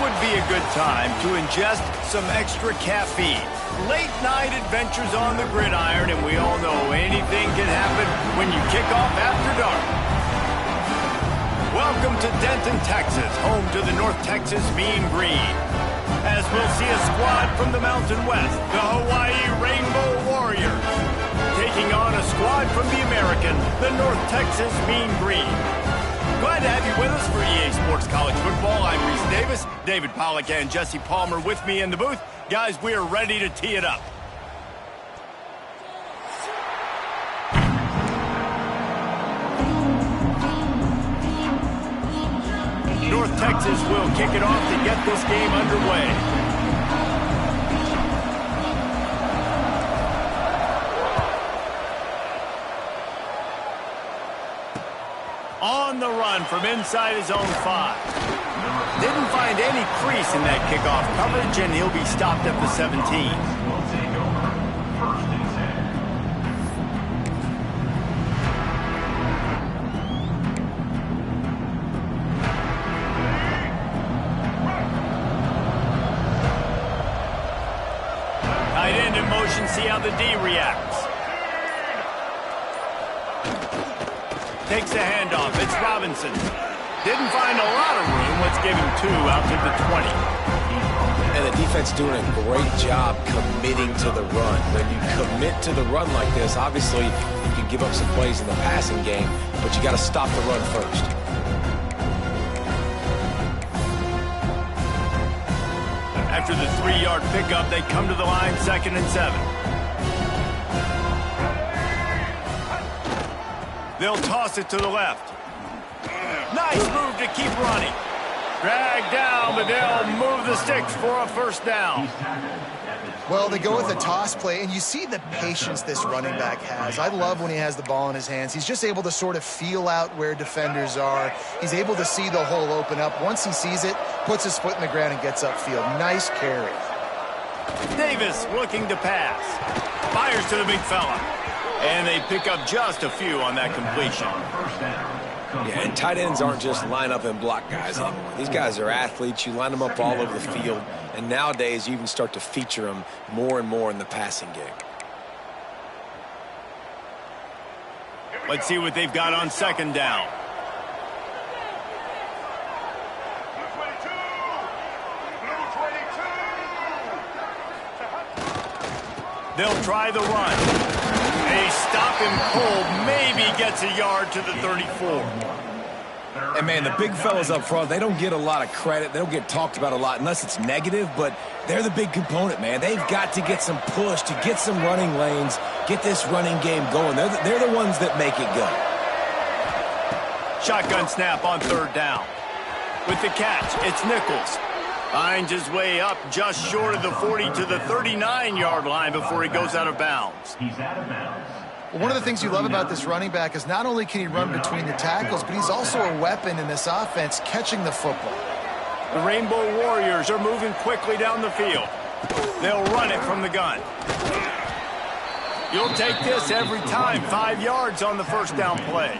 would be a good time to ingest some extra caffeine. Late night adventures on the gridiron, and we all know anything can happen when you kick off after dark. Welcome to Denton, Texas, home to the North Texas Mean Green. As we'll see a squad from the Mountain West, the Hawaii Rainbow Warriors, taking on a squad from the American, the North Texas Mean Green. Glad to have you with us for EA Sports College Football. I'm Reese Davis, David Pollack and Jesse Palmer with me in the booth. Guys, we are ready to tee it up. North Texas will kick it off to get this game underway. On the run from inside his own 5. Didn't find any crease in that kickoff coverage, and he'll be stopped at the 17. Tight end in motion, see how the D reacts. Takes the handoff. It's Robinson. Didn't find a lot of room. Let's give him 2 out to the 20. And the defense doing a great job committing to the run. When you commit to the run like this, obviously you can give up some plays in the passing game, but you got to stop the run first. After the 3-yard pickup, they come to the line 2nd and 7. They'll toss it to the left. Nice move to keep running. Dragged down, but they'll move the sticks for a first down. Well, they go with a toss play, and you see the patience this running back has. I love when he has the ball in his hands. He's just able to sort of feel out where defenders are. He's able to see the hole open up. Once he sees it, puts his foot in the ground and gets upfield. Nice carry. Davis looking to pass. Fires to the big fella. And they pick up just a few on that completion. Yeah, and tight ends aren't just line up and block guys anymore. These guys are athletes. You line them up all over the field. And nowadays, you even start to feature them more and more in the passing game. Let's see what they've got on 2nd down. They'll try the run. They stop him cold, maybe gets a yard to the 34. And, man, the big fellas up front, they don't get a lot of credit. They don't get talked about a lot unless it's negative, but they're the big component, man. They've got to get some push, to get some running lanes, get this running game going. They're the ones that make it go. Shotgun snap on 3rd down. With the catch, it's Nichols. Finds his way up just short of the 40 to the 39-yard line before he goes out of bounds. He's out of bounds. Well, one of the things you love about this running back is not only can he run between the tackles, but he's also a weapon in this offense catching the football. The Rainbow Warriors are moving quickly down the field. They'll run it from the gun. You'll take this every time. 5 yards on the first down play.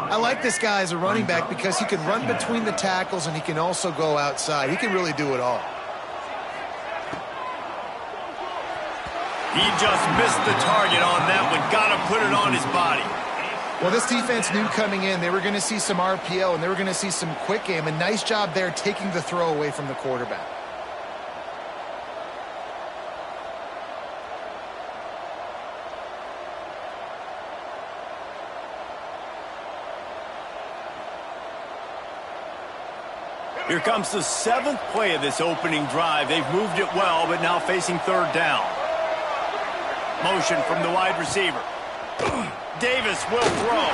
I like this guy as a running back because he can run between the tackles and he can also go outside. He can really do it all. He just missed the target on that one. Got to put it on his body. Well, this defense knew coming in they were going to see some RPO and they were going to see some quick game. A nice job there taking the throw away from the quarterback. Here comes the 7th play of this opening drive. They've moved it well, but now facing 3rd down. Motion from the wide receiver. Davis will throw.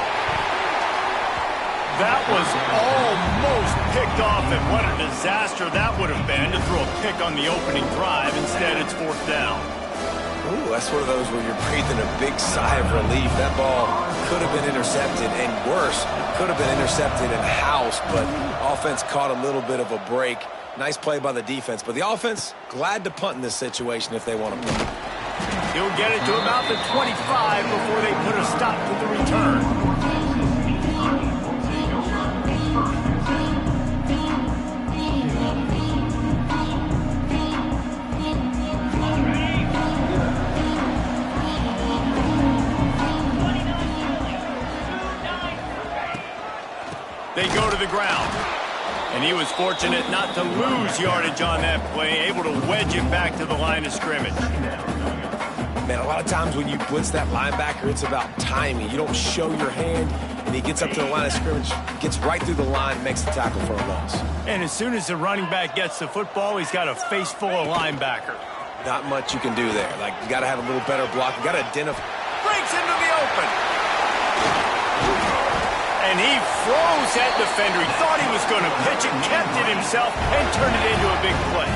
That was almost picked off, and what a disaster that would have been to throw a pick on the opening drive. Instead, it's 4th down. Ooh, that's one of those where you're breathing a big sigh of relief. That ball could have been intercepted, and worse, could have been intercepted in house, but offense caught a little bit of a break. Nice play by the defense, but the offense, glad to punt in this situation if they want to punt. He'll get it to about the 25 before they put a stop to the return. They go to the ground. And he was fortunate not to lose yardage on that play, able to wedge it back to the line of scrimmage. Man, a lot of times when you blitz that linebacker, it's about timing. You don't show your hand, and he gets up to the line of scrimmage, gets right through the line, and makes the tackle for a loss. And as soon as the running back gets the football, he's got a face full of linebacker. Not much you can do there. Like, you got to have a little better block. You got to identify. Breaks into the open. And he froze that defender. He thought he was going to pitch it, kept it himself, and turned it into a big play.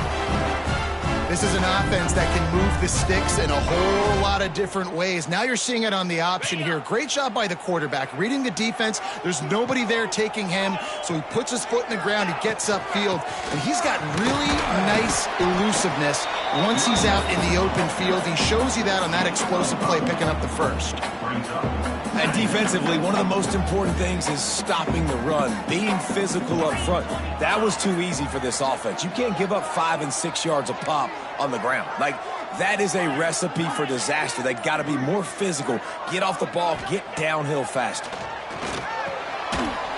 This is an offense that can move the sticks in a whole lot of different ways. Now you're seeing it on the option here. Great job by the quarterback. Reading the defense, there's nobody there taking him, so he puts his foot in the ground, he gets upfield, and he's got really nice elusiveness once he's out in the open field. He shows you that on that explosive play, picking up the first. And defensively, one of the most important things is stopping the run, being physical up front. That was too easy for this offense. You can't give up 5 and 6 yards a pop on the ground. Like, that is a recipe for disaster. They got to be more physical, get off the ball, get downhill faster.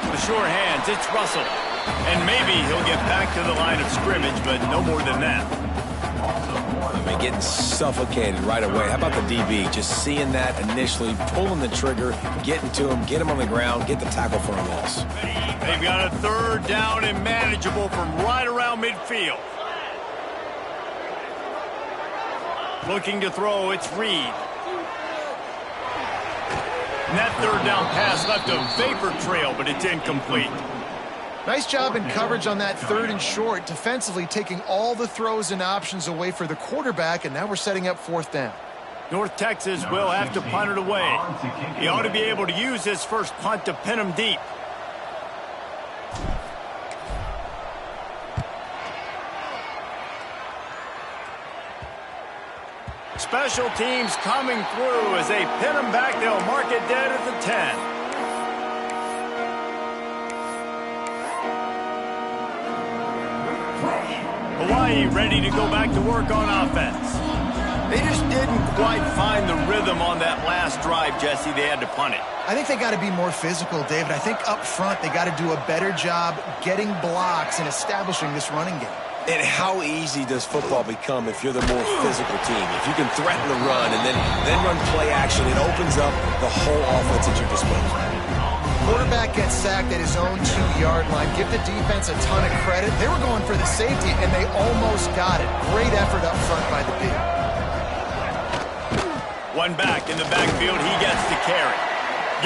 The sure hands, it's Russell. And maybe he'll get back to the line of scrimmage, but no more than that. I mean, getting suffocated right away. How about the DB? Just seeing that initially, pulling the trigger, getting to him, get him on the ground, get the tackle for a loss. They've got a third down and manageable from right around midfield. Looking to throw, it's Reed. And that third down pass left a vapor trail, but it's incomplete. Nice job in coverage on that 3rd and short, defensively taking all the throws and options away for the quarterback, and now we're setting up 4th down. North Texas will have to punt it away. He ought to be able to use his first punt to pin him deep. Special teams coming through as they pin him back. They'll mark it dead at the 10. Hawaii ready to go back to work on offense. They just didn't quite find the rhythm on that last drive, Jesse. They had to punt it. I think they got to be more physical, David. I think up front they got to do a better job getting blocks and establishing this running game. And how easy does football become if you're the more physical team? If you can threaten the run and then run play action, it opens up the whole offense at your disposal. Quarterback gets sacked at his own 2-yard line. Give the defense a ton of credit. They were going for the safety, and they almost got it. Great effort up front by the D. One back in the backfield. He gets the carry.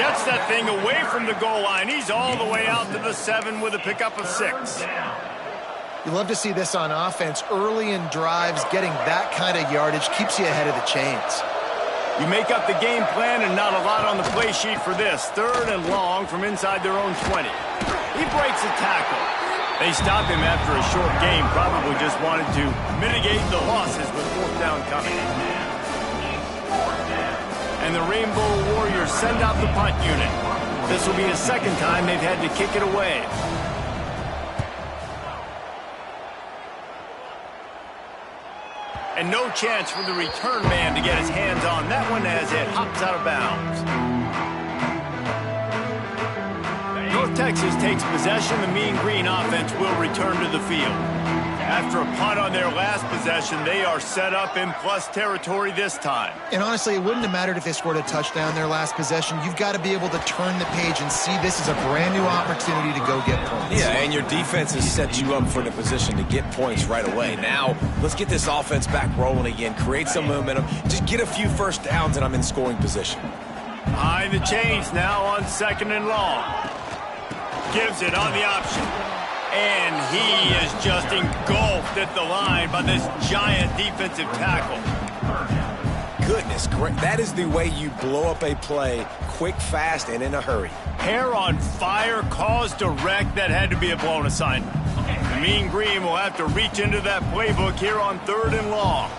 Gets that thing away from the goal line. He's all the way out to the 7 with a pickup of 6. You love to see this on offense. Early in drives, getting that kind of yardage keeps you ahead of the chains. You make up the game plan and not a lot on the play sheet for this. 3rd and long from inside their own 20. He breaks a tackle. They stop him after a short game. Probably just wanted to mitigate the losses with 4th down coming. And the Rainbow Warriors send out the punt unit. This will be the 2nd time they've had to kick it away. And no chance for the return man to get his hands on that one as it hops out of bounds. North Texas takes possession. The Mean Green offense will return to the field. After a punt on their last possession, they are set up in plus territory this time. And honestly, it wouldn't have mattered if they scored a touchdown their last possession. You've got to be able to turn the page and see this as a brand new opportunity to go get points. Yeah, and your defense has set you up for the position to get points right away. Now, let's get this offense back rolling again, create some momentum, just get a few first downs, and I'm in scoring position. Behind the chains now on 2nd and long. Gives it on the option. And he is just engulfed at the line by this giant defensive tackle. Goodness, great. That is the way you blow up a play, quick, fast, and in a hurry. Hair on fire, cause direct. That had to be a blown assignment. The Mean Green will have to reach into that playbook here on 3rd and long.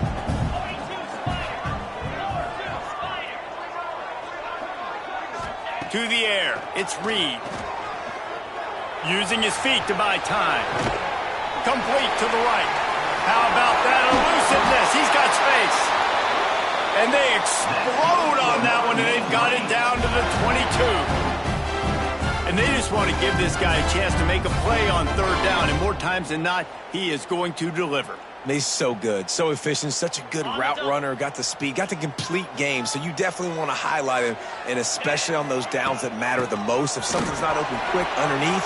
To the air, it's Reed. Using his feet to buy time. Complete to the right. How about that elusiveness? He's got space. And they explode on that one, and they've got it down to the 22. And they just want to give this guy a chance to make a play on third down, and more times than not, he is going to deliver. He's so good, so efficient, such a good route runner, got the speed, got the complete game, so you definitely want to highlight him, and especially on those downs that matter the most. If something's not open quick underneath,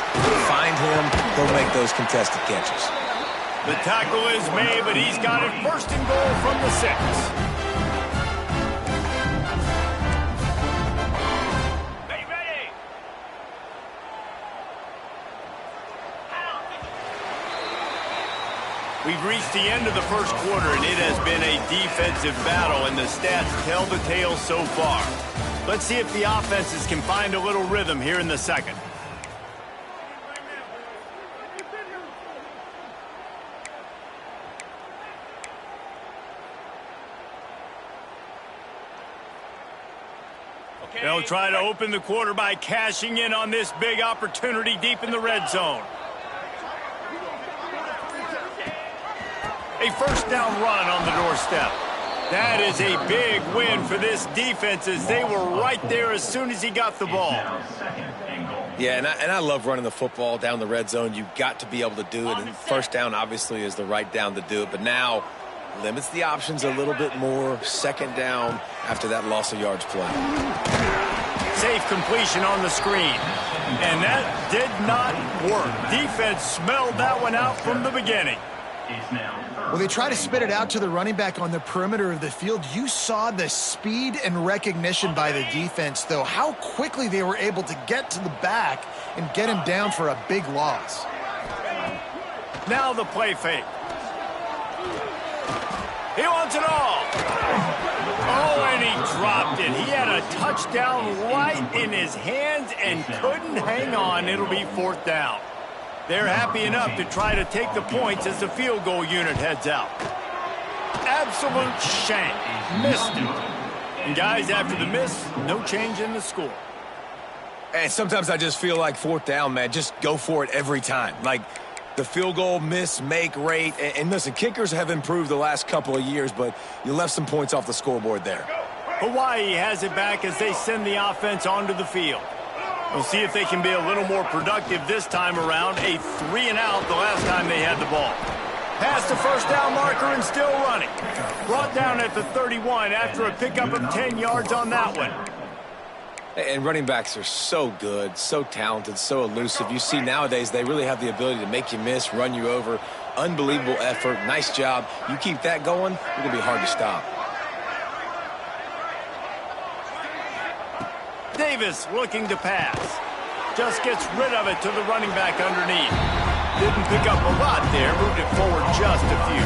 find him, he'll make those contested catches. The tackle is made, but he's got it first and goal from the 6. We've reached the end of the first quarter, and it has been a defensive battle, and the stats tell the tale so far. Let's see if the offenses can find a little rhythm here in the second. They'll try to open the quarter by cashing in on this big opportunity deep in the red zone. A first down run on the doorstep. That is a big win for this defense as they were right there as soon as he got the ball. Yeah, and I love running the football down the red zone. You've got to be able to do it, and first down obviously is the right down to do it, but now limits the options a little bit more. Second down after that loss of yards play. Safe completion on the screen. And that did not work. Defense smelled that one out from the beginning. Well, they try to spit it out to the running back on the perimeter of the field. You saw the speed and recognition by the defense, though, how quickly they were able to get to the back and get him down for a big loss. Now the play fake. He wants it all. Oh, and he dropped it. He had a touchdown right in his hands and couldn't hang on. It'll be fourth down. They're happy enough to try to take the points as the field goal unit heads out. Absolute shank. Missed it. And guys, after the miss, no change in the score. And sometimes I just feel like fourth down, man, just go for it every time. Like the field goal miss, make rate. And listen, kickers have improved the last couple of years, but you left some points off the scoreboard there. Hawaii has it back as they send the offense onto the field. We'll see if they can be a little more productive this time around. A 3-and-out the last time they had the ball. Past the first down marker and still running. Brought down at the 31 after a pickup of 10 yards on that one. And running backs are so good, so talented, so elusive. You see nowadays they really have the ability to make you miss, run you over. Unbelievable effort. Nice job. You keep that going, it's going to be hard to stop. Davis looking to pass. Just gets rid of it to the running back underneath. Didn't pick up a lot there. Moved it forward just a few.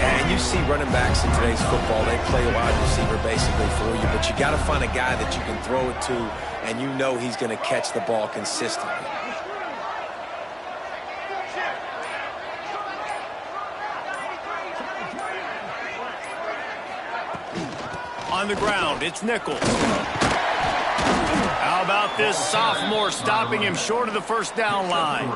Yeah, and you see running backs in today's football. They play a wide receiver basically for you, but you got to find a guy that you can throw it to, and you know he's going to catch the ball consistently. On the ground, it's Nichols. How about this sophomore stopping him short of the first down line?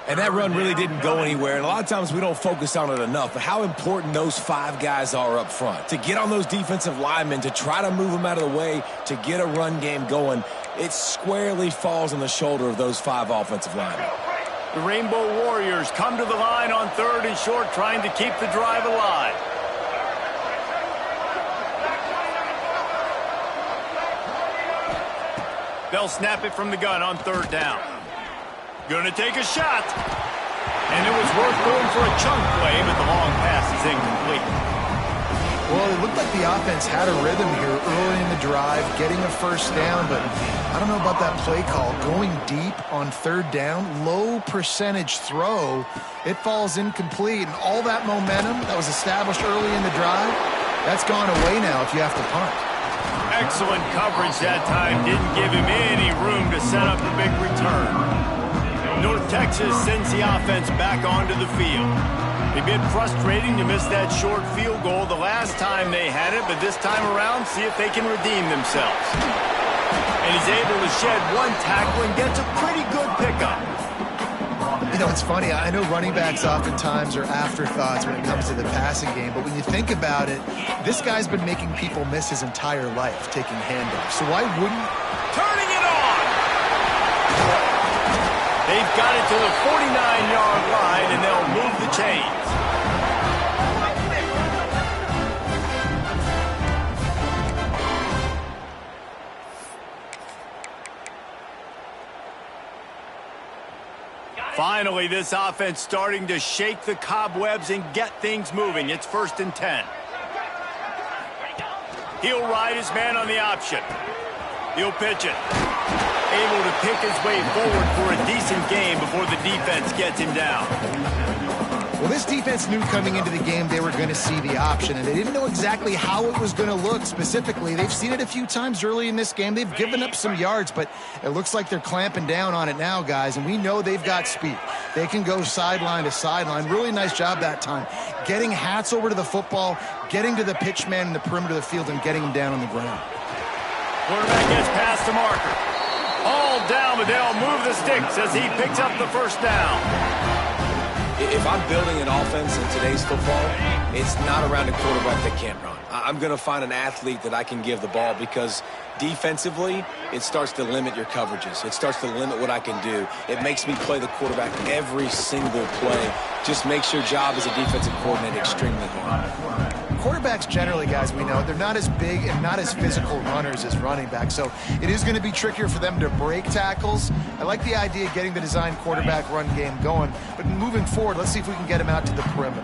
And that run really didn't go anywhere, and a lot of times we don't focus on it enough, but how important those 5 guys are up front. To get on those defensive linemen, to try to move them out of the way, to get a run game going, it squarely falls on the shoulder of those 5 offensive linemen. The Rainbow Warriors come to the line on 3rd and short, trying to keep the drive alive. They'll snap it from the gun on 3rd down. Gonna take a shot. And it was worth going for a chunk play, but the long pass is incomplete. Well, it looked like the offense had a rhythm here early in the drive, getting a first down, but I don't know about that play call. Going deep on 3rd down, low percentage throw, it falls incomplete, and all that momentum that was established early in the drive, that's gone away now if you have to punt. Excellent coverage that time. Didn't give him any room to set up a big return. North Texas sends the offense back onto the field. They've been frustrating to miss that short field goal the last time they had it, but this time around, see if they can redeem themselves. And he's able to shed one tackle and gets a pretty good pickup. You know, it's funny. I know running backs oftentimes are afterthoughts when it comes to the passing game, but when you think about it, this guy's been making people miss his entire life taking handoffs. So why wouldn't... Turning it on! They've got it to the 49-yard line, and they'll move the chains. Finally, this offense starting to shake the cobwebs and get things moving. It's 1st and 10. He'll ride his man on the option. He'll pitch it. Able to pick his way forward for a decent game before the defense gets him down. Well, this defense knew coming into the game they were going to see the option, and they didn't know exactly how it was going to look specifically. They've seen it a few times early in this game. They've given up some yards, but it looks like they're clamping down on it now, guys, and we know they've got speed. They can go sideline to sideline. Really nice job that time. Getting Hats over to the football, getting to the pitch man in the perimeter of the field, and getting him down on the ground. Quarterback gets past the marker. All down, but they'll move the sticks as he picks up the first down. If I'm building an offense in today's football, it's not around a quarterback that can't run. I'm going to find an athlete that I can give the ball because defensively, it starts to limit your coverages. It starts to limit what I can do. It makes me play the quarterback every single play. Just makes your job as a defensive coordinator extremely hard. Quarterbacks generally, guys, we know, they're not as big and not as physical runners as running backs, so it is going to be trickier for them to break tackles. I like the idea of getting the design quarterback run game going, but moving forward, let's see if we can get him out to the perimeter.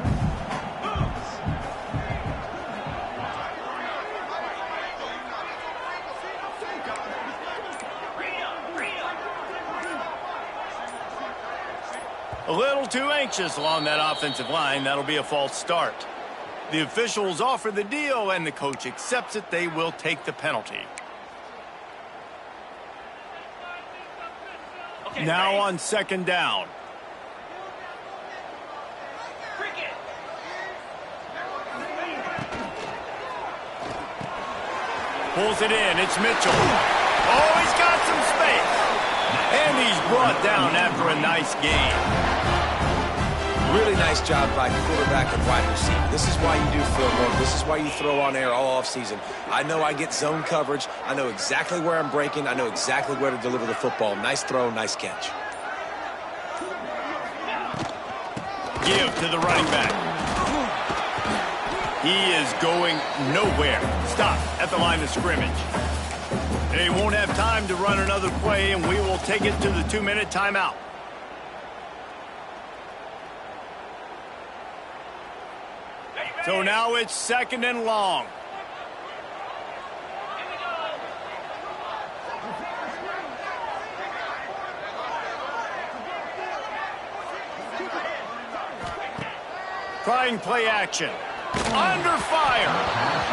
A little too anxious along that offensive line. That'll be a false start. The officials offer the deal, and the coach accepts it. They will take the penalty. Okay, now on 2nd down. Pulls it in. It's Mitchell. Oh, he's got some space. And he's brought down after a nice game. Really nice job by quarterback and wide receiver. This is why you do film work. This is why you throw on air all offseason. I know I get zone coverage. I know exactly where I'm breaking. I know exactly where to deliver the football. Nice throw, nice catch. Give to the running back. He is going nowhere. Stop at the line of scrimmage. They won't have time to run another play, and we will take it to the 2-minute timeout. So now it's 2nd and long. Trying play action. Under fire.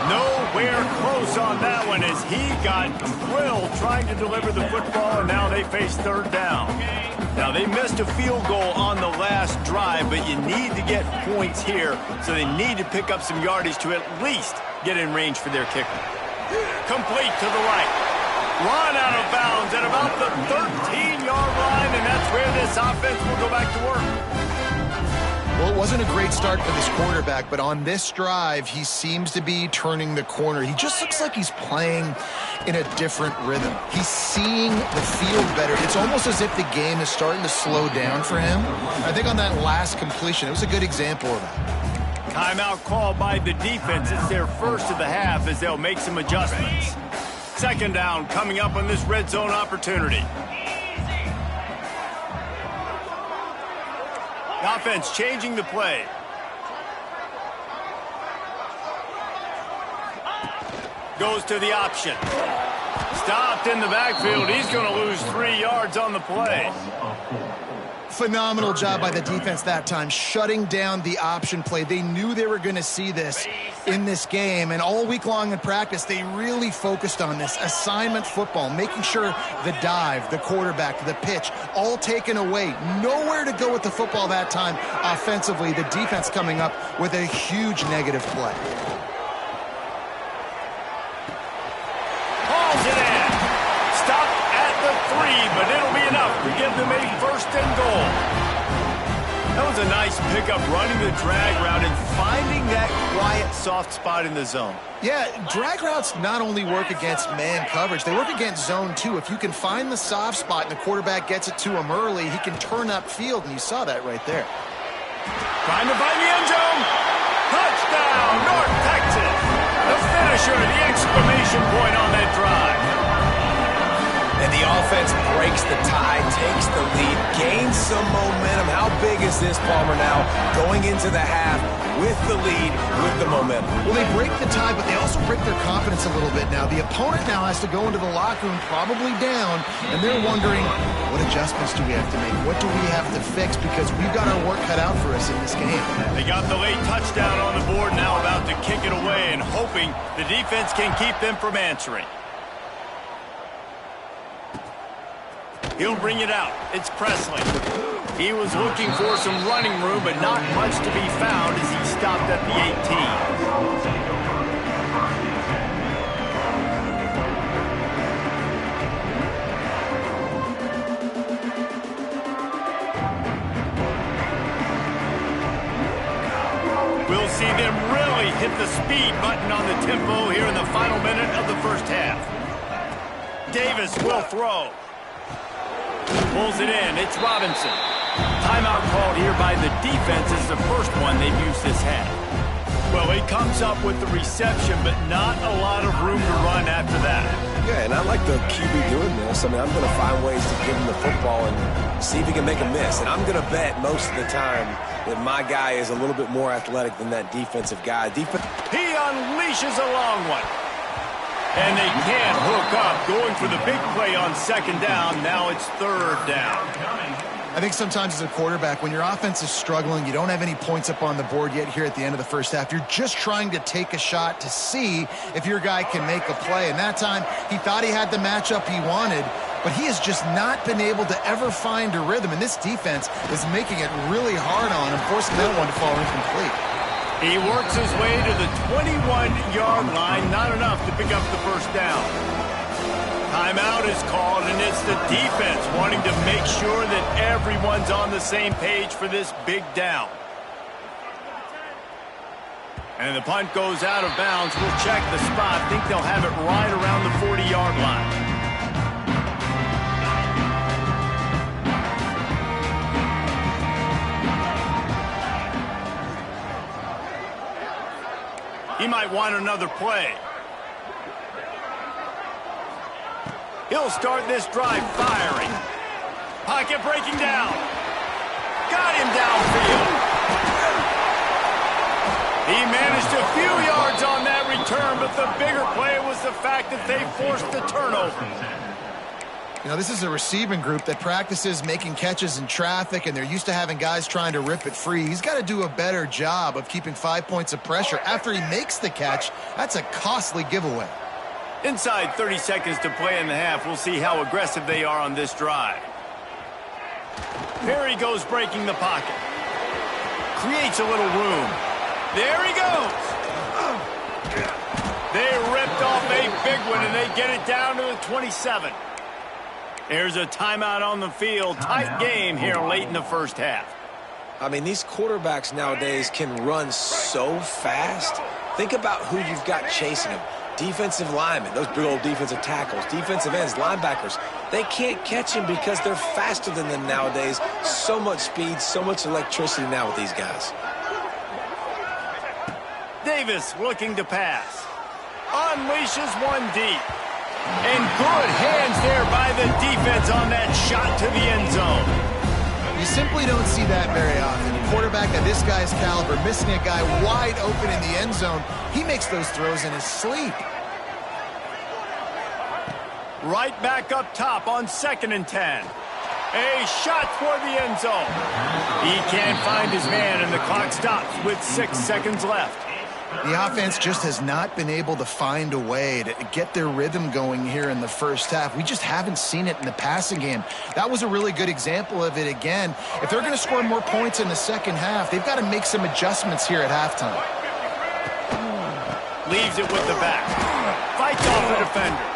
Nowhere close on that one as he got drilled trying to deliver the football, and now they face 3rd down. Now, they missed a field goal on the last drive, but you need to get points here, so they need to pick up some yardage to at least get in range for their kicker. Complete to the right. Run out of bounds at about the 13-yard line, and that's where this offense will go back to work. Well, it wasn't a great start for this quarterback, but on this drive, he seems to be turning the corner. He just looks like he's playing in a different rhythm. He's seeing the field better. It's almost as if the game is starting to slow down for him. I think on that last completion, it was a good example of that. Timeout called by the defense. It's their first of the half as they'll make some adjustments. 2nd down coming up on this red zone opportunity. The offense changing the play. Goes to the option. Stopped in the backfield. He's going to lose 3 yards on the play. Phenomenal job by the defense that time, shutting down the option play. They knew they were going to see this in this game, and all week long in practice, they really focused on this assignment football, making sure the dive, the quarterback, the pitch, all taken away. Nowhere to go with the football that time offensively. The defense coming up with a huge negative play. Hauls it in. Stop at the 3, but it'll be enough to give them a 1st and goal. That was a nice pickup, running the drag route and finding that quiet, soft spot in the zone. Yeah, drag routes not only work against man coverage, they work against zone too. If you can find the soft spot and the quarterback gets it to him early, he can turn upfield, and you saw that right there. Trying to find the end zone. Touchdown, North Texas. The finisher, the exclamation point on that drive. And the offense breaks the tie, takes the lead, gains some momentum. How big is this, Palmer, now going into the half with the lead, with the momentum? Well, they break the tie, but they also break their confidence a little bit now. The opponent now has to go into the locker room probably down, and they're wondering, what adjustments do we have to make? What do we have to fix? Because we've got our work cut out for us in this game. They got the late touchdown on the board, now about to kick it away and hoping the defense can keep them from answering. He'll bring it out. It's Presley. He was looking for some running room, but not much to be found as he stopped at the 18. We'll see them really hit the speed button on the tempo here in the final minute of the first half. Davis will throw. Pulls it in. It's Robinson. Timeout called here by the defense is the first one they've used this half. Well, he comes up with the reception, but not a lot of room to run after that. Yeah, and I like the QB doing this. I mean, I'm going to find ways to give him the football and see if he can make a miss. And I'm going to bet most of the time that my guy is a little bit more athletic than that defensive guy. He unleashes a long one. And they can't hook up, going for the big play on second down. Now it's third down. I think sometimes as a quarterback, when your offense is struggling, you don't have any points up on the board yet here at the end of the first half. You're just trying to take a shot to see if your guy can make a play. And that time, he thought he had the matchup he wanted, but he has just not been able to ever find a rhythm. And this defense is making it really hard on him, forcing that one to fall incomplete. He works his way to the 21-yard line. Not enough to pick up the first down. Timeout is called, and it's the defense wanting to make sure that everyone's on the same page for this big down. And the punt goes out of bounds. We'll check the spot. Think they'll have it right around the 40-yard line. He might want another play. He'll start this drive firing. Pocket breaking down. Got him downfield. He managed a few yards on that return, but the bigger play was the fact that they forced the turnover. You know, this is a receiving group that practices making catches in traffic, and they're used to having guys trying to rip it free. He's got to do a better job of keeping 5 points of pressure after he makes the catch. That's a costly giveaway. Inside 30 seconds to play in the half. We'll see how aggressive they are on this drive. Here he goes, breaking the pocket. Creates a little room. There he goes. They ripped off a big one, and they get it down to the 27. There's a timeout on the field. Tight game here late in the first half. I mean, these quarterbacks nowadays can run so fast. Think about who you've got chasing them. Defensive linemen, those big old defensive tackles, defensive ends, linebackers. They can't catch him because they're faster than them nowadays. So much speed, so much electricity now with these guys. Davis looking to pass. Unleashes one deep. And good hands there by the defense on that shot to the end zone. You simply don't see that very often. A quarterback at this guy's caliber, missing a guy wide open in the end zone, he makes those throws in his sleep. Right back up top on 2nd and 10. A shot toward the end zone. He can't find his man, and the clock stops with 6 seconds left. The offense just has not been able to find a way to get their rhythm going here in the first half. We just haven't seen it in the passing game. That was a really good example of it again. If they're going to score more points in the second half, they've got to make some adjustments here at halftime. Leaves it with the back. Fights off the defender.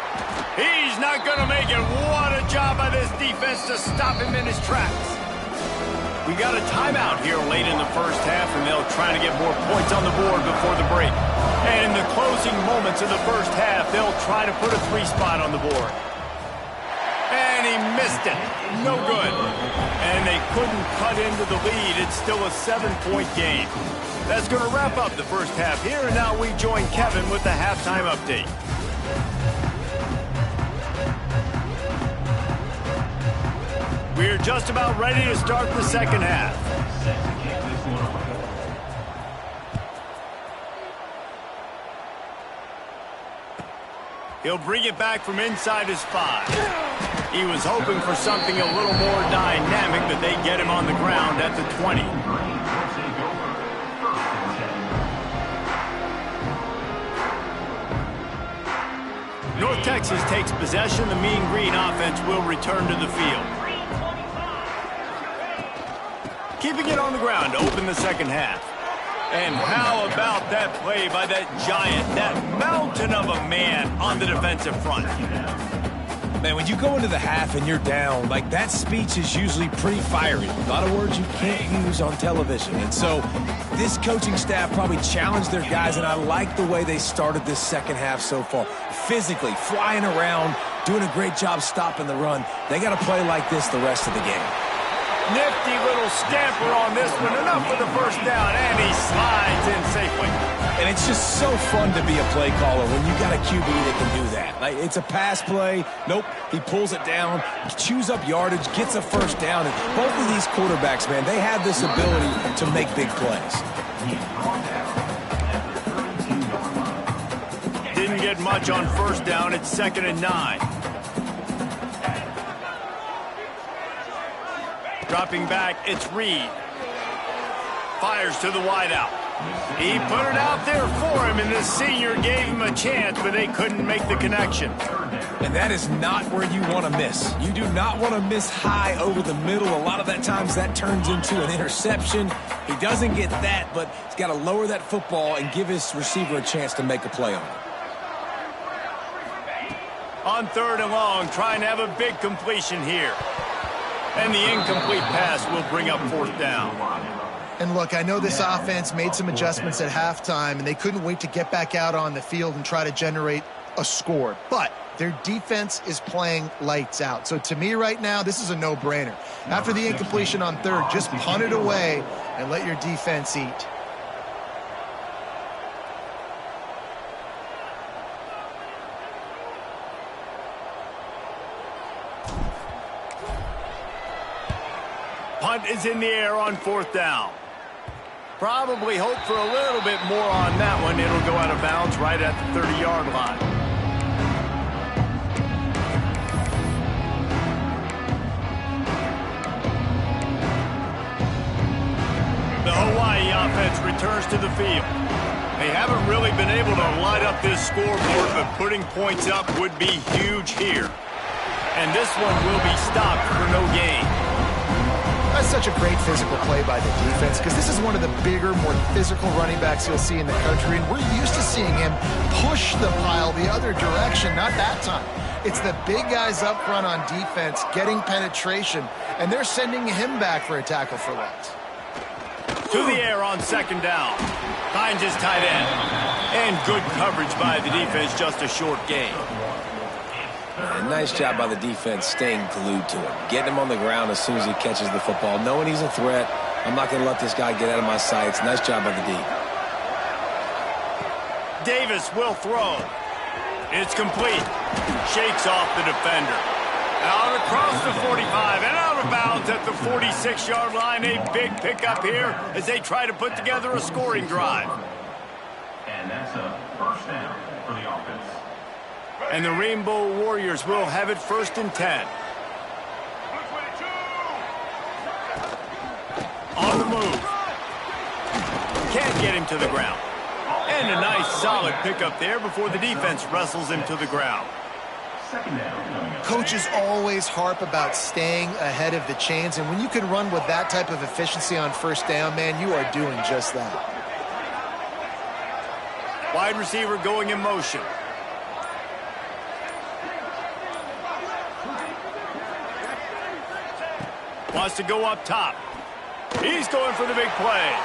He's not going to make it. What a job by this defense to stop him in his tracks. We got a timeout here late in the first half, and they'll try to get more points on the board before the break. And in the closing moments of the first half, they'll try to put a 3 spot on the board. And he missed it. No good. And they couldn't cut into the lead. It's still a 7-point game. That's going to wrap up the first half here, and now we join Kevin with the halftime update. We're just about ready to start the second half. He'll bring it back from inside his 5. He was hoping for something a little more dynamic, but they get him on the ground at the 20. North Texas takes possession. The Mean Green offense will return to the field. Keeping it on the ground to open the second half. And how about that play by that giant, that mountain of a man on the defensive front? Man, when you go into the half and you're down, like that speech is usually pretty fiery. A lot of words you can't use on television. And so this coaching staff probably challenged their guys, and I like the way they started this second half so far. Physically, flying around, doing a great job stopping the run. They got to play like this the rest of the game. Nifty little scamper on this one. Enough for the first down, and he slides in safely. And it's just so fun to be a play caller when you got a QB that can do that. Like, it's a pass play. Nope, he pulls it down, chews up yardage, gets a first down. And both of these quarterbacks, man, they have this ability to make big plays. Didn't get much on first down. It's 2nd and 9. Dropping back, it's Reed. Fires to the wideout. He put it out there for him, and the senior gave him a chance, but they couldn't make the connection. And that is not where you want to miss. You do not want to miss high over the middle. A lot of that times that turns into an interception. He doesn't get that, but he's got to lower that football and give his receiver a chance to make a play on it. On 3rd and long, trying to have a big completion here. And the incomplete pass will bring up 4th down. And look, I know this offense made some adjustments at halftime, and they couldn't wait to get back out on the field and try to generate a score. But their defense is playing lights out. So to me right now, this is a no-brainer. After the incompletion on 3rd, just punt it away and let your defense eat. Punt is in the air on 4th down. Probably hope for a little bit more on that one. It'll go out of bounds right at the 30-yard line. The Hawaii offense returns to the field. They haven't really been able to light up this scoreboard, but putting points up would be huge here. And this one will be stopped for no gain. That's such a great physical play by the defense, because this is one of the bigger, more physical running backs you'll see in the country, and we're used to seeing him push the pile the other direction. Not that time. It's the big guys up front on defense getting penetration, and they're sending him back for a tackle for loss. To the air on 2nd down. Finds his tight end. And good coverage by the defense, just a short gain. Nice job by the defense staying glued to him. Getting him on the ground as soon as he catches the football. Knowing he's a threat. I'm not going to let this guy get out of my sights. Nice job by the D. Davis will throw. It's complete. Shakes off the defender. Out across the 45 and out of bounds at the 46-yard line. A big pickup here as they try to put together a scoring drive. And that's a first down for the offense. And the Rainbow Warriors will have it 1st and 10. On the move. Can't get him to the ground. And a nice solid pickup there before the defense wrestles him to the ground. Coaches always harp about staying ahead of the chains, and when you can run with that type of efficiency on 1st down, man, you are doing just that. Wide receiver going in motion. Wants to go up top. He's going for the big play.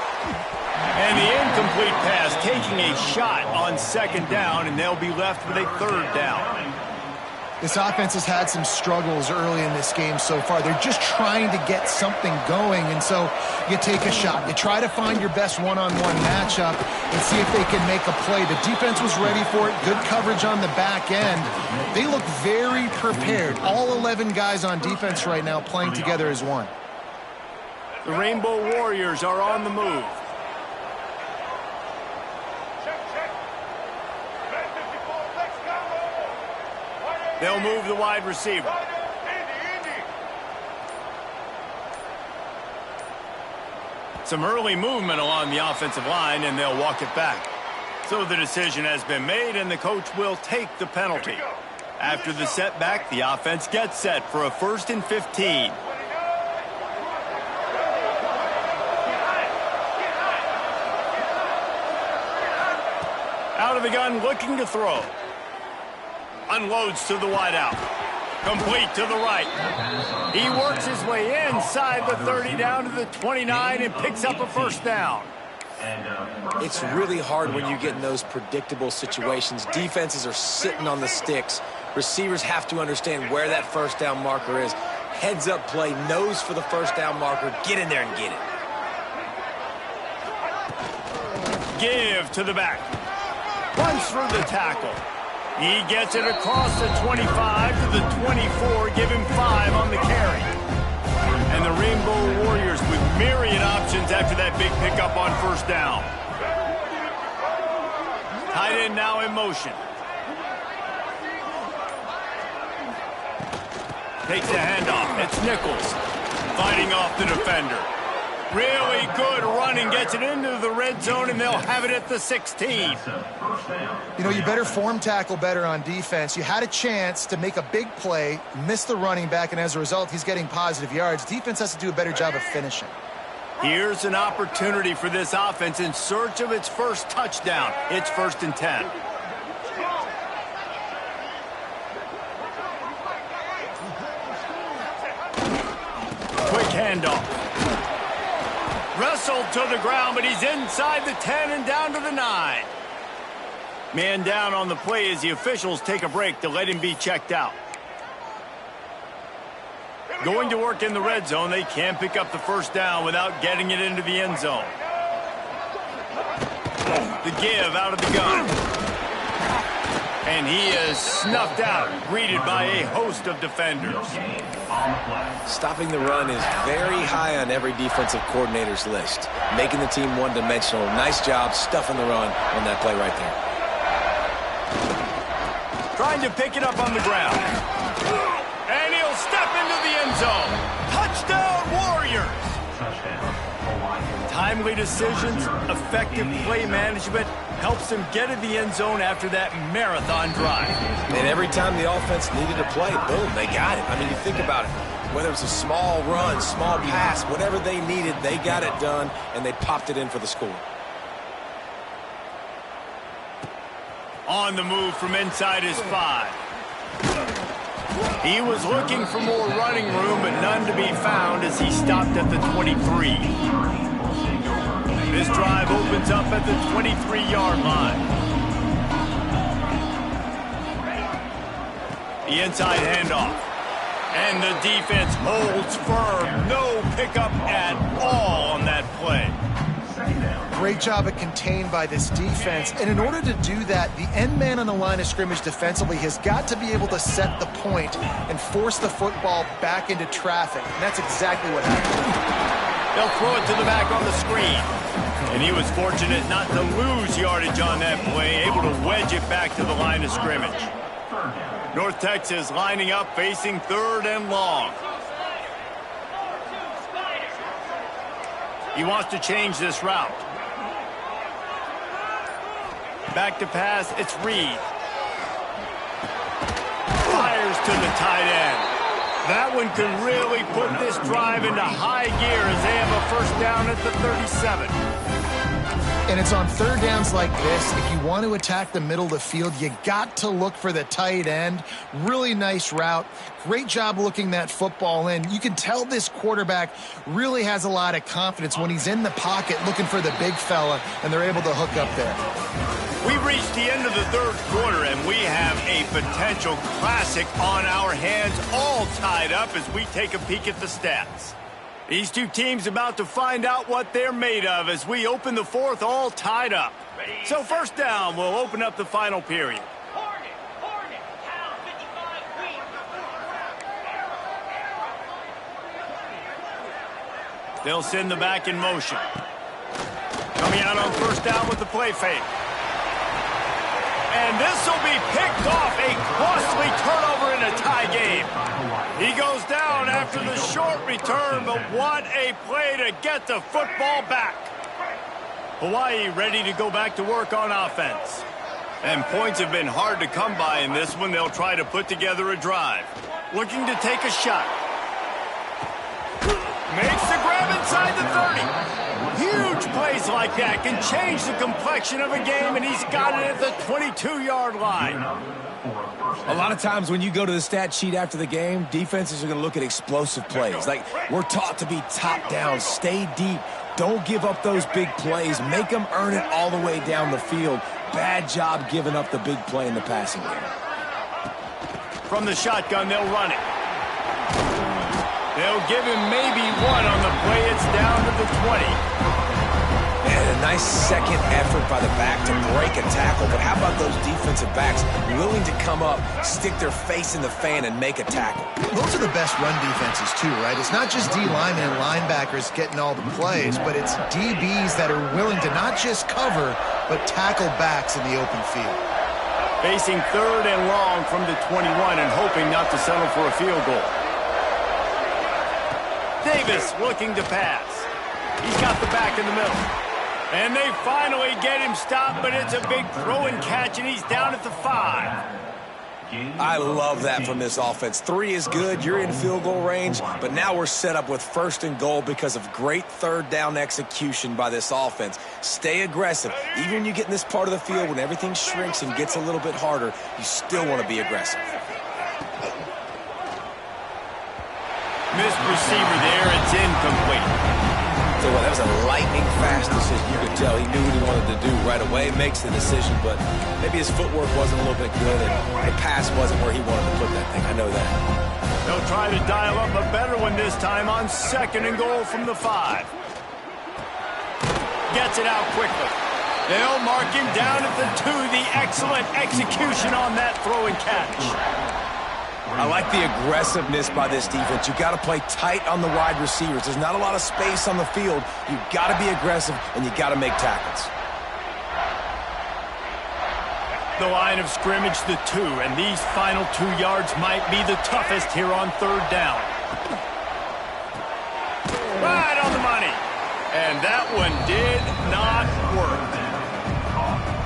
And the incomplete pass taking a shot on second down, and they'll be left with a third down. This offense has had some struggles early in this game so far. They're just trying to get something going, and so you take a shot. You try to find your best one-on-one matchup and see if they can make a play. The defense was ready for it. Good coverage on the back end. They look very prepared. All 11 guys on defense right now playing together as one. The Rainbow Warriors are on the move. They'll move the wide receiver. Some early movement along the offensive line, and they'll walk it back. So the decision has been made, and the coach will take the penalty. After the setback, the offense gets set for a 1st and 15. Out of the gun, looking to throw. Unloads to the wideout. Complete to the right. He works his way inside the 30 down to the 29 and picks up a first down. It's really hard when you get in those predictable situations. Defenses are sitting on the sticks. Receivers have to understand where that first down marker is. Heads up play, nose for the first down marker. Get in there and get it. Give to the back. Runs through the tackle. He gets it across the 25 to the 24, give him 5 on the carry. And the Rainbow Warriors with myriad options after that big pickup on first down. Tight end now in motion. Takes the handoff. It's Nichols fighting off the defender. Really good running, gets it into the red zone, and they'll have it at the 16. You know, you better form tackle better on defense. You had a chance to make a big play, miss the running back, and as a result, he's getting positive yards. Defense has to do a better job of finishing. Here's an opportunity for this offense in search of its first touchdown. It's 1st and 10. Quick handoff. Wrestled to the ground, but he's inside the 10 and down to the 9. Man down on the play as the officials take a break to let him be checked out. Going to work in the red zone. They can't pick up the first down without getting it into the end zone. The give out of the gun. And he is snuffed out, greeted by a host of defenders. Stopping the run is very high on every defensive coordinator's list. Making the team one-dimensional. Nice job stuffing the run on that play right there. Trying to pick it up on the ground. And he'll step into the end zone. Touchdown, Warriors! Timely decisions, effective play management helps him get in the end zone after that marathon drive. And every time the offense needed a play, boom, they got it. I mean, you think about it. Whether it's a small run, small pass, whatever they needed, they got it done, and they popped it in for the score. On the move from inside his 5. He was looking for more running room, but none to be found as he stopped at the 23. This drive opens up at the 23-yard line. The inside handoff. And the defense holds firm. No pickup at all on that play. Great job at contained by this defense. And in order to do that, the end man on the line of scrimmage defensively has got to be able to set the point and force the football back into traffic. And that's exactly what happened. They'll throw it to the back on the screen. And he was fortunate not to lose yardage on that play, able to wedge it back to the line of scrimmage. North Texas lining up, facing 3rd and long. He wants to change this route. Back to pass, it's Reed. Fires to the tight end. That one could really put this drive into high gear as they have a first down at the 37. And it's on third downs like this. If you want to attack the middle of the field, you got to look for the tight end. Really nice route. Great job looking that football in. You can tell this quarterback really has a lot of confidence when he's in the pocket looking for the big fella, and they're able to hook up there. We've reached the end of the third quarter, and we have a potential classic on our hands, all tied up as we take a peek at the stats. These two teams about to find out what they're made of as we open the fourth, all tied up. So first down, we'll open up the final period. They'll send the back in motion. Coming out on first down with the play fake. And this will be picked off, a costly turnover in a tie game. He goes down after the short return, but what a play to get the football back. Hawaii ready to go back to work on offense. And points have been hard to come by in this one. They'll try to put together a drive. Looking to take a shot. Makes the grab inside the 30. Huge plays like that can change the complexion of a game, and he's got it at the 22-yard line. A lot of times when you go to the stat sheet after the game, defenses are going to look at explosive plays. Like, we're taught to be top down, stay deep, don't give up those big plays, make them earn it all the way down the field. Bad job giving up the big play in the passing game. From the shotgun, they'll run it. They'll give him maybe one on the play. It's down to the 20. And a nice second effort by the back to break a tackle. But how about those defensive backs willing to come up, stick their face in the fan, and make a tackle? Those are the best run defenses, too, right? It's not just D linemen and linebackers getting all the plays, but it's DBs that are willing to not just cover, but tackle backs in the open field. Facing third and long from the 21 and hoping not to settle for a field goal. Davis looking to pass. He's got the back in the middle. And they finally get him stopped, but it's a big throw and catch, and he's down at the 5. I love that from this offense. 3 is good. You're in field goal range, but now we're set up with first and goal because of great third down execution by this offense. Stay aggressive. Even when you get in this part of the field, when everything shrinks and gets a little bit harder, you still want to be aggressive. Missed receiver there. It's incomplete. So that was a lightning-fast decision. You could tell he knew what he wanted to do right away. Makes the decision, but maybe his footwork wasn't a little bit good, and the pass wasn't where he wanted to put that thing. I know that. They'll try to dial up a better one this time on second and goal from the 5. Gets it out quickly. They'll mark him down at the 2. The excellent execution on that throw and catch. I like the aggressiveness by this defense. You've got to play tight on the wide receivers. There's not a lot of space on the field. You've got to be aggressive, and you've got to make tackles. The line of scrimmage, the 2, and these final 2 yards might be the toughest here on third down. Right on the money. And that one did not work.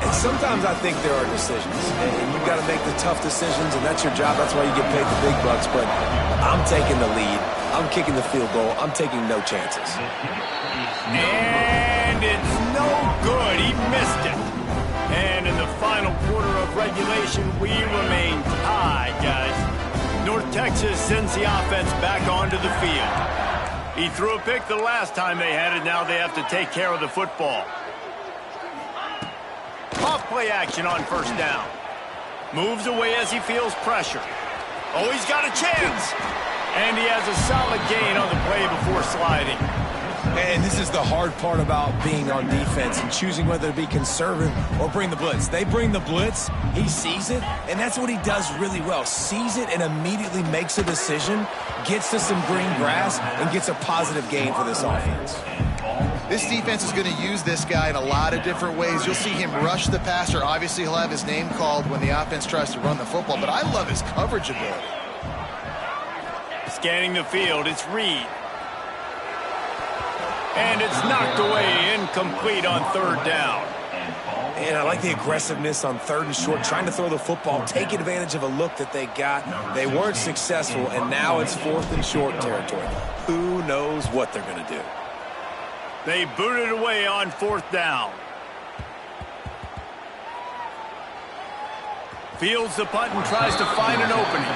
And sometimes I think there are decisions, and you've got to make the tough decisions, and that's your job. That's why you get paid the big bucks. But I'm taking the lead. I'm kicking the field goal. I'm taking no chances. And it's no good. He missed it. And in the final quarter of regulation, we remain tied, guys. North Texas sends the offense back onto the field. He threw a pick the last time they had it. Now they have to take care of the football. Off play action on first down. Moves away as he feels pressure. Oh, he's got a chance. And he has a solid gain on the play before sliding. And this is the hard part about being on defense and choosing whether to be conservative or bring the blitz. They bring the blitz, he sees it, and that's what he does really well. Sees it and immediately makes a decision, gets to some green grass, and gets a positive gain for this offense. This defense is going to use this guy in a lot of different ways. You'll see him rush the passer. Obviously, he'll have his name called when the offense tries to run the football, but I love his coverage ability. Scanning the field, it's Reed. And it's knocked away, incomplete on third down. And I like the aggressiveness on third and short, trying to throw the football, take advantage of a look that they got. They weren't successful, and now it's fourth and short territory. Who knows what they're going to do? They booted away on fourth down. Fields the punt and tries to find an opening.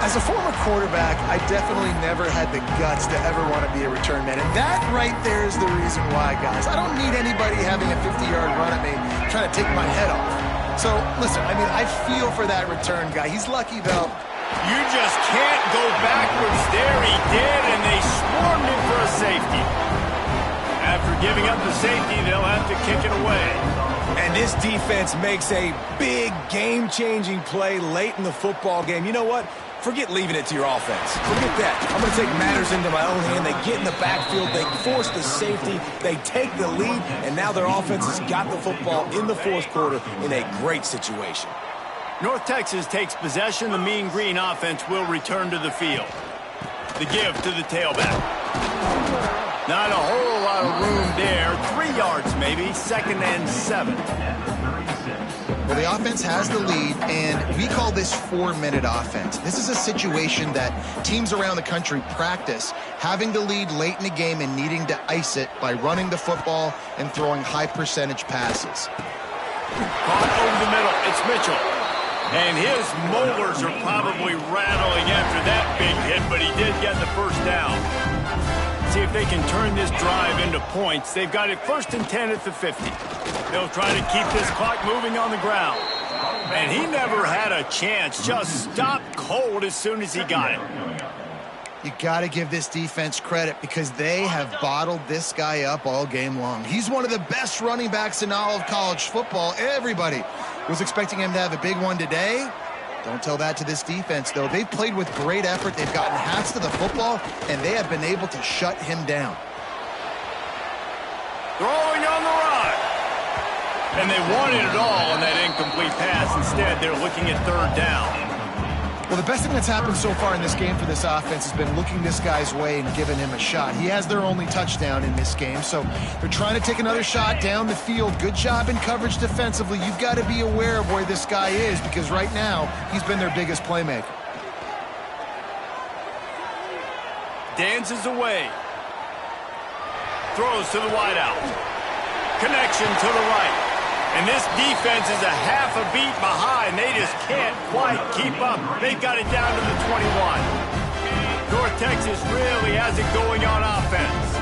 As a former quarterback, I definitely never had the guts to ever want to be a return man. And that right there is the reason why, guys. I don't need anybody having a 50-yard run at me trying to take my head off. So, listen, I mean, I feel for that return guy. He's lucky, though. You just can't go backwards there. He did, and they swarmed him for a safety. After giving up the safety, they'll have to kick it away. And this defense makes a big game-changing play late in the football game. You know what? Forget leaving it to your offense. Forget that. I'm going to take matters into my own hand. They get in the backfield. They force the safety. They take the lead. And now their offense has got the football in the fourth quarter in a great situation. North Texas takes possession. The Mean Green offense will return to the field. The give to the tailback. Not a whole lot of room there. 3 yards maybe. 2nd and 7. Well, the offense has the lead, and we call this 4-minute offense. This is a situation that teams around the country practice, having the lead late in the game and needing to ice it by running the football and throwing high-percentage passes. Caught over the middle. It's Mitchell. And his molars are probably rattling after that big hit, but he did get the first down. See if they can turn this drive into points. They've got it 1st and 10 at the 50. They'll try to keep this clock moving on the ground. And he never had a chance. Just stopped cold as soon as he got it. You got to give this defense credit because they have bottled this guy up all game long. He's one of the best running backs in all of college football. Everybody was expecting him to have a big one today. Don't tell that to this defense, though. They've played with great effort. They've gotten hats to the football, and they have been able to shut him down. Throwing on the run. And they wanted it all on that incomplete pass. Instead, they're looking at 3rd down. Well, the best thing that's happened so far in this game for this offense has been looking this guy's way and giving him a shot. He has their only touchdown in this game, so they're trying to take another shot down the field. Good job in coverage defensively. You've got to be aware of where this guy is because right now he's been their biggest playmaker. Dances away. Throws to the wideout. Connection to the right. And this defense is a half a beat behind. They just can't quite keep up. They've got it down to the 21. North Texas really has it going on offense.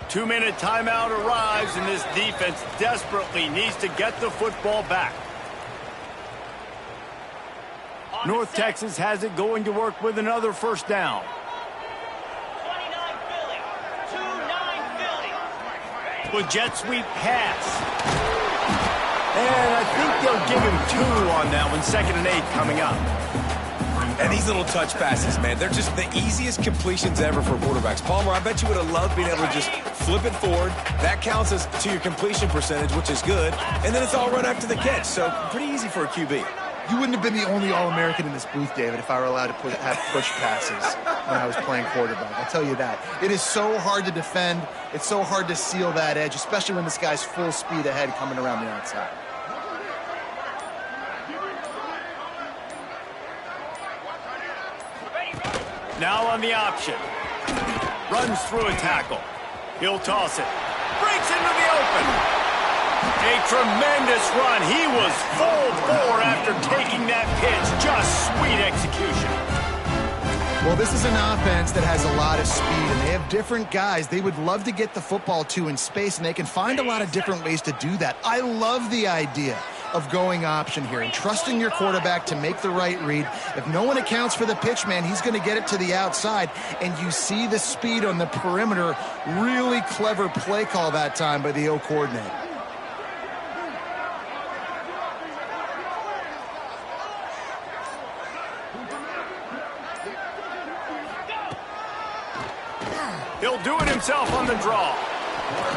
Two-minute timeout arrives, and this defense desperately needs to get the football back. North Texas has it going to work with another 1st down. 29 Philly. 29 Philly. With jet sweep pass. And I think they'll give him 2 on that one. 2nd and 8 coming up. And these little touch passes, man, they're just the easiest completions ever for quarterbacks. Palmer, I bet you would have loved being able to just flip it forward. That counts as to your completion percentage, which is good. And then it's all run after the catch. So pretty easy for a QB. You wouldn't have been the only All-American in this booth, David, if I were allowed to have push passes when I was playing quarterback. I'll tell you that. It is so hard to defend. It's so hard to seal that edge, especially when this guy's full speed ahead coming around the outside. Now on the option. Runs through a tackle. He'll toss it. Breaks into the open. A tremendous run. He was full bore after taking that pitch. Just sweet execution. Well, this is an offense that has a lot of speed, and they have different guys they would love to get the football to in space, and they can find a lot of different ways to do that. I love the idea of going option here and trusting your quarterback to make the right read. If no one accounts for the pitch, man, he's going to get it to the outside, and you see the speed on the perimeter. Really clever play call that time by the O coordinator. He'll do it himself on the draw.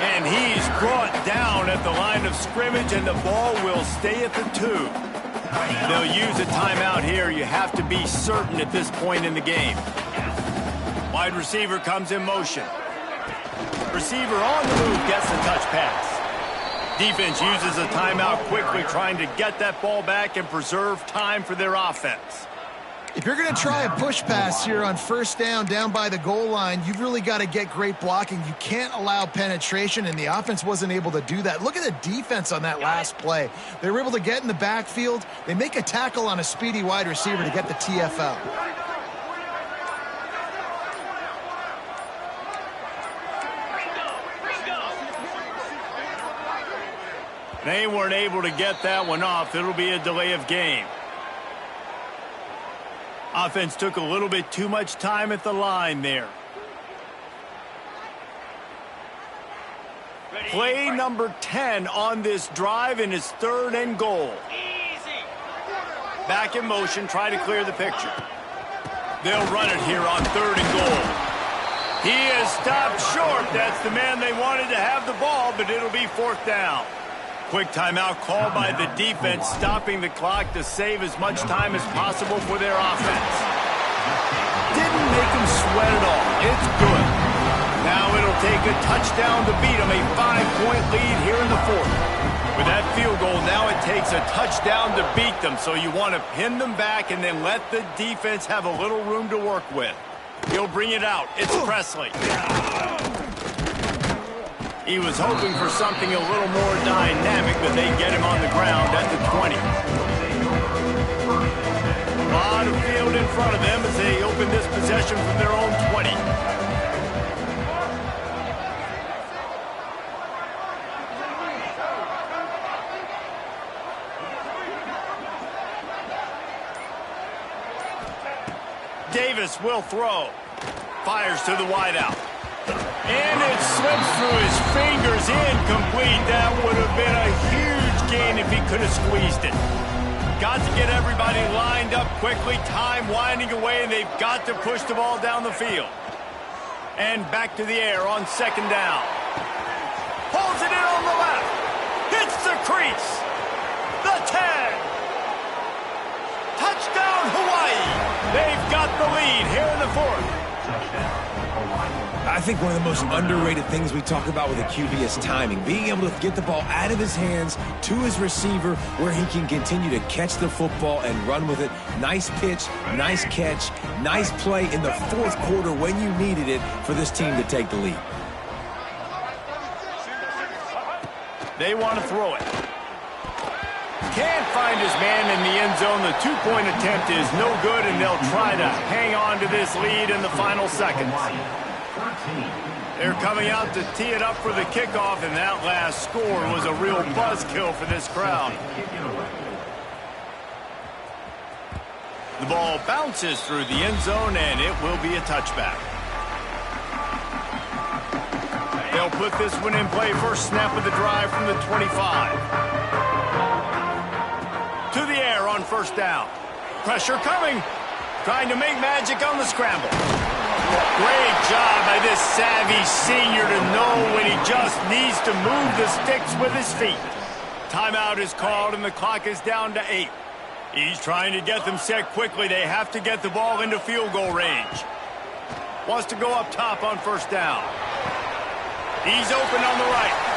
And he's brought down at the line of scrimmage, and the ball will stay at the 2. They'll use a timeout here. You have to be certain at this point in the game. Wide receiver comes in motion. Receiver on the move gets the touch pass. Defense uses a timeout quickly, trying to get that ball back and preserve time for their offense. If you're going to try a push pass here on first down by the goal line, you've really got to get great blocking. You can't allow penetration, and the offense wasn't able to do that. Look at the defense on that last play. They were able to get in the backfield. They make a tackle on a speedy wide receiver to get the TFL. They weren't able to get that one off. It'll be a delay of game. Offense took a little bit too much time at the line there. Play number 10 on this drive, and it's 3rd and goal. Back in motion, try to clear the picture. They'll run it here on 3rd and goal. He is stopped short. That's the man they wanted to have the ball, but it'll be 4th down. Quick timeout called by the defense, stopping the clock to save as much time as possible for their offense. Didn't make them sweat at all. It's good. Now it'll take a touchdown to beat them, a 5-point lead here in the 4th. With that field goal, now it takes a touchdown to beat them, so you want to pin them back and then let the defense have a little room to work with. He'll bring it out. It's Presley. He was hoping for something a little more dynamic, but they get him on the ground at the 20. A lot of field in front of them as they open this possession from their own 20. Davis will throw. Fires to the wideout. And it slips through his fingers, incomplete. That would have been a huge gain if he could have squeezed it. Got to get everybody lined up quickly, time winding away, and they've got to push the ball down the field. And back to the air on 2nd down. Pulls it in on the left. Hits the crease. The 10. Touchdown, Hawaii. They've got the lead here in the 4th. I think one of the most underrated things we talk about with a QB is timing. Being able to get the ball out of his hands to his receiver where he can continue to catch the football and run with it. Nice pitch, nice catch, nice play in the 4th quarter when you needed it for this team to take the lead. They want to throw it. Can't find his man in the end zone. The 2-point attempt is no good, and they'll try to hang on to this lead in the final seconds. They're coming out to tee it up for the kickoff, and that last score was a real buzzkill for this crowd. The ball bounces through the end zone, and it will be a touchback. They'll put this one in play. First snap of the drive from the 25. To the air on 1st down. Pressure coming. Trying to make magic on the scramble. Great job by this savvy senior to know when he just needs to move the sticks with his feet. Timeout is called and the clock is down to 8. He's trying to get them set quickly. They have to get the ball into field goal range. Wants to go up top on 1st down. He's open on the right.